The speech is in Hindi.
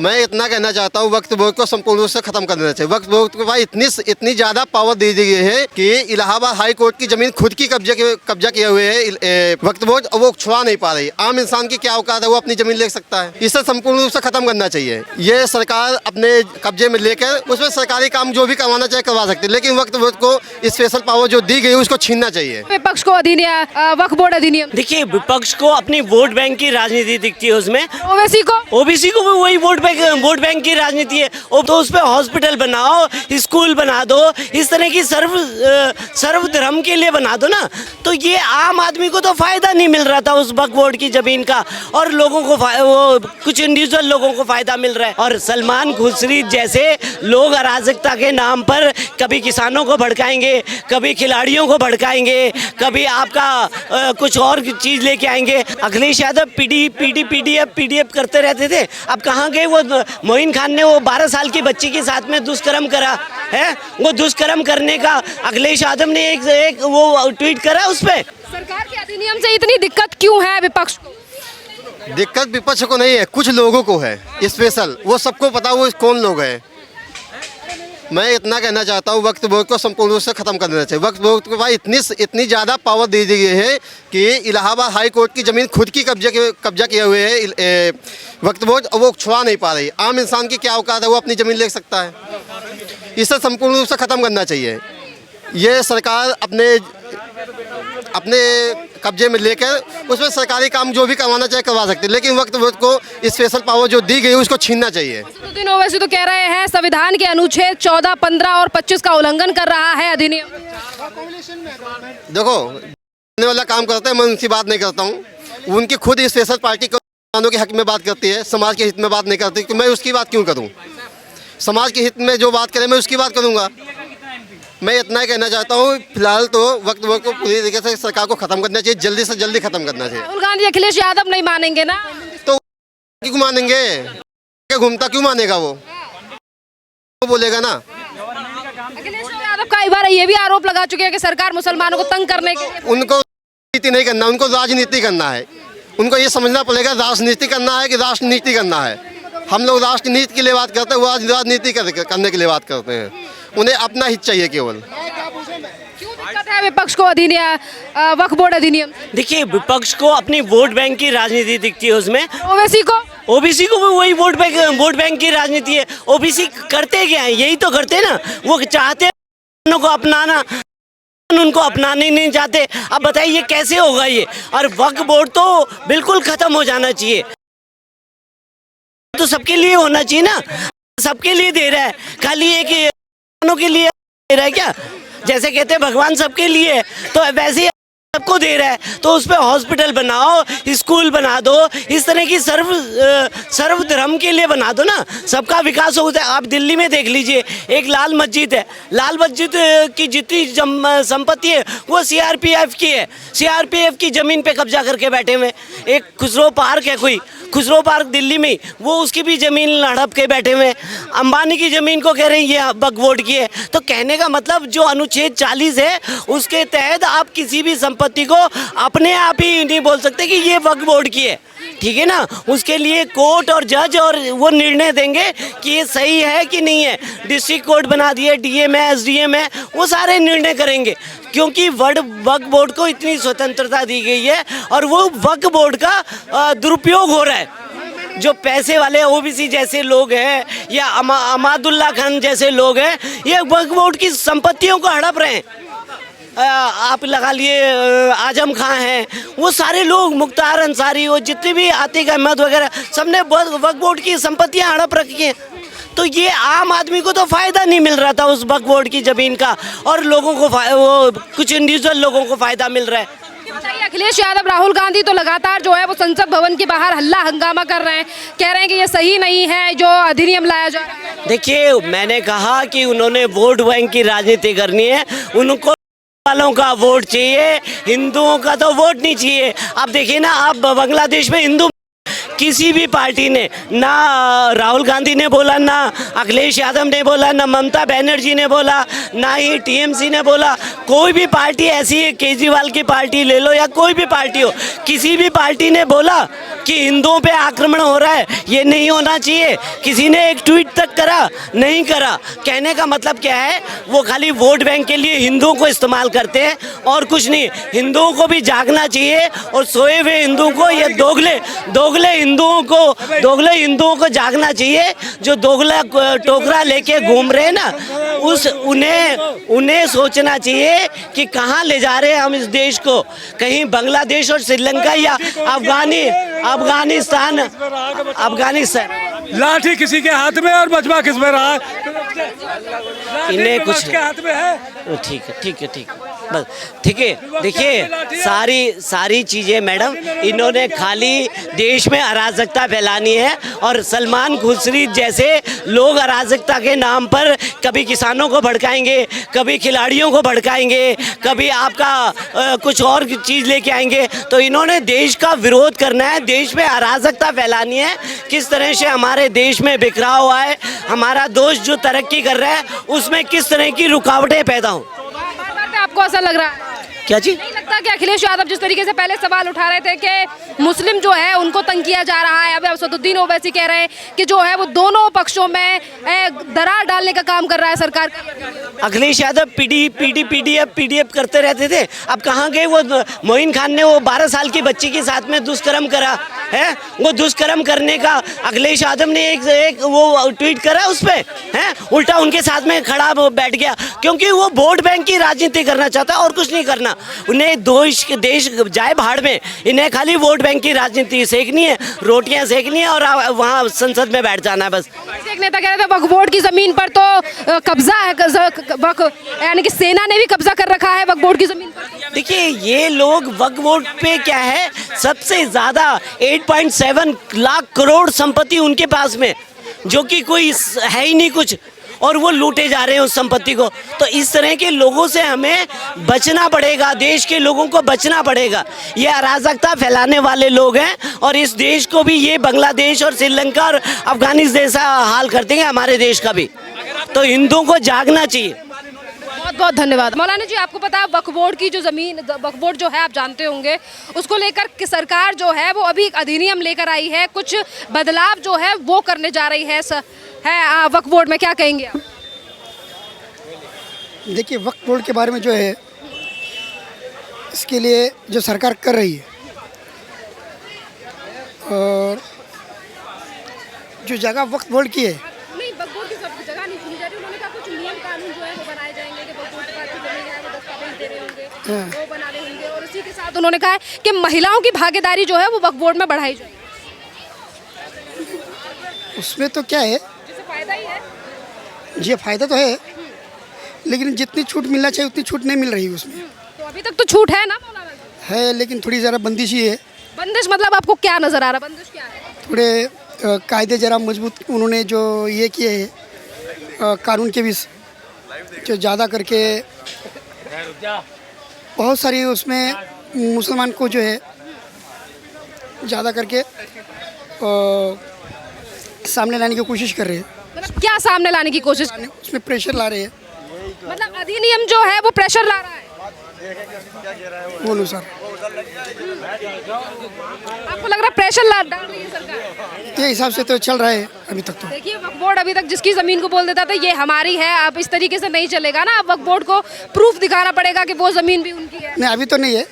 मैं इतना कहना चाहता हूँ, वक्फ बोर्ड को संपूर्ण रूप से खत्म कर देना चाहिए। वक्फ बोर्ड के पास इतनी ज़्यादा पावर दे दी गई है कि इलाहाबाद हाई कोर्ट की ज़मीन खुद की कब्जा किए हुए है वक्फ बोर्ड, वो छुड़ा नहीं पा रही। आम इंसान की क्या औकात है, वो अपनी ज़मीन ले सकता है? इसे संपूर्ण रूप से खत्म करना चाहिए। ये सरकार अपने कब्जे में लेकर उसमें सरकारी काम जो भी करवाना चाहे करवा सकती है, लेकिन वक्फ बोर्ड को स्पेशल पावर जो दी गई उसको छीनना चाहिए। विपक्ष को वक्फ बोर्ड अधिनियम, देखिए विपक्ष को अपनी वोट बैंक की राजनीति दिखती है उसमें। ओबीसी को भी वही वोट बैंक की राजनीति है। तो उस पर हॉस्पिटल बनाओ, स्कूल बना दो, इस तरह की सर्व धर्म के लिए बना दो ना। तो ये आम आदमी को तो फायदा नहीं मिल रहा था उस वक्फ बोर्ड की जमीन का, और लोगों को वो कुछ इंडिविजुअल लोगों को फायदा मिल रहा है। और सलमान खुर्शीद जैसे लोग अराजकता के नाम पर कभी किसानों को भड़काएंगे, कभी खिलाड़ियों को भड़काएंगे, कभी आपका कुछ और चीज लेके आएंगे। अखिलेश यादव पीडीएफ करते रहते थे, अब कहाँ गए वो? मोइन खान ने वो 12 साल की बच्ची के साथ में दुष्कर्म करा है, वो दुष्कर्म करने का अखिलेश यादव ने एक वो ट्वीट करा उस पे। सरकार के अधिनियम से इतनी दिक्कत क्यों है विपक्ष को? दिक्कत विपक्ष को नहीं है, कुछ लोगों को है स्पेशल, वो सबको पता वो कौन लोग हैं। मैं इतना कहना चाहता हूँ, वक्फ बोर्ड को संपूर्ण रूप से खत्म कर देना चाहिए। वक्फ बोर्ड के पास इतनी ज़्यादा पावर दे दी गई है कि इलाहाबाद हाई कोर्ट की ज़मीन खुद की कब्जा किए हुए है वक्फ बोर्ड, वो छुड़ा नहीं पा रही। आम इंसान की क्या औकात है, वो अपनी ज़मीन ले सकता है? इसे संपूर्ण रूप से ख़त्म करना चाहिए। ये सरकार अपने कब्जे में लेकर उसमें सरकारी काम जो भी करवाना चाहे करवा सकती है, लेकिन वक्फ बोर्ड को स्पेशल पावर जो दी गई उसको छीनना चाहिए। वैसे तो कह रहे हैं संविधान के अनुच्छेद 14, 15 और 25 का उल्लंघन कर रहा है अधिनियम। देखो, करने वाला काम करते हैं, मैं उनकी बात नहीं करता हूँ। उनकी खुद स्पेशल पार्टी किसानों के हक में बात करती है, समाज के हित में बात नहीं करती, तो मैं उसकी बात क्यों करूँ? समाज के हित में जो बात करे मैं उसकी बात करूँगा। मैं इतना ही कहना चाहता हूँ, फिलहाल तो वक्फ बोर्ड को पूरी तरीके से सरकार को खत्म करना चाहिए, जल्दी से जल्दी खत्म करना चाहिए। राहुल गांधी अखिलेश यादव नहीं मानेंगे ना, तो क्यों मानेंगे? घूमता क्यों मानेगा? वो बोलेगा ना। अखिलेश यादव कई बार ये भी आरोप लगा चुके हैं कि सरकार मुसलमानों को तंग करने के लिए। उनको राजनीति नहीं करना, उनको राजनीति करना है। उनको ये समझना पड़ेगा राजनीति करना है कि राष्ट्रनीति करना है। हम लोग राष्ट्रनीति के लिए बात करते हैं, वो राजनीति करने के लिए बात करते हैं। उन्हें अपना हित चाहिए केवल। क्यों दिक्कत है विपक्ष को वक्फ बोर्ड अधिनियम? देखिए विपक्ष को अपनी वोट बैंक की राजनीति दिखती है उसमें। ओबीसी को भी वही वोट बैंक की राजनीति है। ओबीसी करते क्या है? यही तो करते ना, वो चाहते हैं को अपनाना, उनको अपनाने नहीं चाहते। अब बताइए ये कैसे होगा ये? और वक्फ बोर्ड तो बिल्कुल खत्म हो जाना चाहिए। तो सबके लिए होना चाहिए ना, सबके लिए दे रहा है, खाली एक के लिए दे रहा है क्या? जैसे कहते हैं भगवान सबके लिए, तो वैसे ही सबको दे रहा है। तो उस पर हॉस्पिटल बनाओ, स्कूल बना दो, इस तरह की सर्व धर्म के लिए बना दो ना, सबका विकास होता है। आप दिल्ली में देख लीजिए, एक लाल मस्जिद है, लाल मस्जिद की जितनी संपत्ति है वो सीआरपीएफ की है। सीआरपीएफ की ज़मीन पे कब्जा करके बैठे हुए। एक खुसरो पार्क है, कोई खुसरो पार्क दिल्ली में, वो उसकी भी ज़मीन हड़प के बैठे हुए। अंबानी की ज़मीन को कह रहे हैं ये वक्फ बोर्ड की है। तो कहने का मतलब जो अनुच्छेद 40 है उसके तहत आप किसी भी संपत्ति को अपने आप ही नहीं बोल सकते कि ये वक्फ बोर्ड की है, ठीक है ना? उसके लिए कोर्ट और जज और वो निर्णय देंगे कि ये सही है कि नहीं है। डिस्ट्रिक्ट कोर्ट बना दिए, डीएम है, एसडीएम है, वो सारे निर्णय करेंगे, क्योंकि वक्फ बोर्ड को इतनी स्वतंत्रता दी गई है। और वो वक्फ बोर्ड का दुरुपयोग हो रहा है। जो पैसे वाले ओबीसी जैसे लोग हैं या अमादुल्ला खान जैसे लोग हैं, ये वक्फ बोर्ड की संपत्तियों को हड़प रहे हैं। आप लगा लिए आजम खां हैं, वो सारे लोग, मुख्तार अंसारी, वो जितने भी आतिक अहमद वगैरह, सबने वक्फ बोर्ड की संपत्तियां हड़प रखी हैं। तो ये आम आदमी को तो फायदा नहीं मिल रहा था उस वक्फ बोर्ड की जमीन का, और लोगों को वो कुछ इंडिविजुअल लोगों को फायदा मिल रहा है। बताइए, अखिलेश यादव, राहुल गांधी तो लगातार जो है वो संसद भवन के बाहर हल्ला हंगामा कर रहे हैं, कह रहे हैं कि ये सही नहीं है जो अधिनियम लाया जा रहा है। देखिए, मैंने कहा कि उन्होंने वोट बैंक की राजनीति करनी है, उनको वालों का वोट चाहिए, हिंदुओं का तो वोट नहीं चाहिए। आप देखिए ना, आप बांग्लादेश में हिंदू किसी भी पार्टी ने, ना राहुल गांधी ने बोला, ना अखिलेश यादव ने बोला, ना ममता बनर्जी ने बोला, ना ही टीएमसी ने बोला। कोई भी पार्टी ऐसी है, केजरीवाल की पार्टी ले लो या कोई भी पार्टी हो, किसी भी पार्टी ने बोला कि हिंदुओं पे आक्रमण हो रहा है, ये नहीं होना चाहिए? किसी ने एक ट्वीट तक करा? नहीं करा। कहने का मतलब क्या है, वो खाली वोट बैंक के लिए हिंदुओं को इस्तेमाल करते हैं और कुछ नहीं। हिंदुओं को भी जागना चाहिए और सोए हुए हिंदुओं को, ये दोगले हिंदुओं को जागना चाहिए। जो दोगला टोकरा लेके घूम रहे हैं ना, उन्हें सोचना चाहिए कि कहाँ ले जा रहे हैं हम इस देश को। कहीं बांग्लादेश और श्रीलंका या अफगानिस्तान। लाठी किसी के हाथ में और मजमा किस में रहा है? इन्हें कुछ के हाथ में है। ठीक है बस ठीक है। देखिए सारी चीज़ें मैडम, इन्होंने खाली देश में अराजकता फैलानी है और सलमान खुर्शीद जैसे लोग अराजकता के नाम पर कभी किसानों को भड़काएंगे, कभी खिलाड़ियों को भड़काएंगे, कभी आपका कुछ और चीज़ लेके आएंगे। तो इन्होंने देश का विरोध करना है, देश में अराजकता फैलानी है। किस तरह से हमारे देश में बिखराव हुआ है, हमारा देश जो तरक्की कर रहा है उसमें किस तरह की रुकावटें पैदा हों। आपको ऐसा लग रहा है? क्या चीज? नहीं लगता कि अखिलेश यादव जिस तरीके से पहले सवाल उठा रहे थे कि मुस्लिम जो है उनको तंग किया जा रहा है, अब असदुद्दीन ओवैसी कह रहे हैं कि जो है वो दोनों पक्षों में दरार डालने का काम कर रहा है सरकार। अखिलेश यादव पीडीएफ करते रहते थे, अब कहाँ गए वो? मोइन खान ने वो 12 साल की बच्ची के साथ में दुष्कर्म करा है, वो दुष्कर्म करने का अखिलेश यादव ने एक वो ट्वीट करा उस पर है, उल्टा उनके साथ में खड़ा बैठ गया, क्योंकि वो वोट बैंक की राजनीति करना चाहता है और कुछ नहीं करना। उन्हें देश जाए भाड़ में, इन्हें खाली वोट बैंक की राजनीति सेकनी है, रोटियां सेकनी है और वहाँ संसद में बैठ जाना है बस। एक नेता कह रहे थे वक्फ बोर्ड की जमीन पर तो कब्जा है, यानी कि सेना ने भी कब्जा कर रखा है वक्फ बोर्ड की जमीन पर। देखिए ये लोग वक्फ बोर्ड पे क्या है, सबसे ज्यादा 8.7 लाख करोड़ संपत्ति उनके पास में, जो कि कोई है ही नहीं कुछ, और वो लूटे जा रहे हैं उस संपत्ति को। तो इस तरह के लोगों से हमें बचना पड़ेगा, देश के लोगों को बचना पड़ेगा। ये अराजकता फैलाने वाले लोग हैं और इस देश को भी ये बांग्लादेश और श्रीलंका और अफगानिस्तान जैसा हाल कर देंगे हमारे देश का भी। तो हिंदुओं को जागना चाहिए। बहुत बहुत धन्यवाद। मौलाना जी, आपको पता है वक्फ बोर्ड की जो ज़मीन, वक्फ बोर्ड जो है आप जानते होंगे, उसको लेकर सरकार जो है वो अभी एक अधिनियम लेकर आई है, कुछ बदलाव जो है वो करने जा रही है वक्फ बोर्ड में। क्या कहेंगे आप? देखिए, वक्फ बोर्ड के बारे में जो है, इसके लिए जो सरकार कर रही है और जो जगह वक्फ बोर्ड की है, नहीं, वक्फ बोर्ड की जगह नहीं चुनी जा रही। उन्होंने कहा कुछ नियम कानून जो है वो बनाए जाएंगे कि वक्फ बोर्ड के पास जो जमीन है वो दस्तावेज दे रहे होंगे, वो बना रहे होंगे, और इसी के साथ उन्होंने कहा है कि महिलाओं की भागीदारी जो है वो वक्फ बोर्ड में बढ़ाई जाएगी। उसमें तो क्या है, फायदा ही है ये फ़ायदा तो है, लेकिन जितनी छूट मिलना चाहिए उतनी छूट नहीं मिल रही उसमें। तो अभी तक तो छूट है ना मौलाना जी? है, लेकिन थोड़ी ज़रा बंदिश ही है। बंदिश मतलब आपको क्या नज़र आ रहा है? बंदिश क्या है? थोड़े कायदे ज़रा मजबूत उन्होंने जो ये किए हैं कानून के भी, जो ज़्यादा करके बहुत सारी उसमें मुसलमान को जो है ज़्यादा करके सामने लाने की कोशिश कर रहे हैं। मतलब क्या सामने लाने की कोशिश? उसमें प्रेशर ला रहे हैं, मतलब अधिनियम जो है वो प्रेशर ला रहा है। बोलो सर, आपको लग रहा है प्रेशर डाल रही है सरकार? ये हिसाब से तो चल रहा है अभी तक। तो देखिए, वक्फ बोर्ड अभी तक जिसकी ज़मीन को बोल देता था ये हमारी है, अब इस तरीके से नहीं चलेगा ना। अब वक्फ बोर्ड को प्रूफ दिखाना पड़ेगा कि वो ज़मीन भी उनकी है। नहीं, अभी तो नहीं है।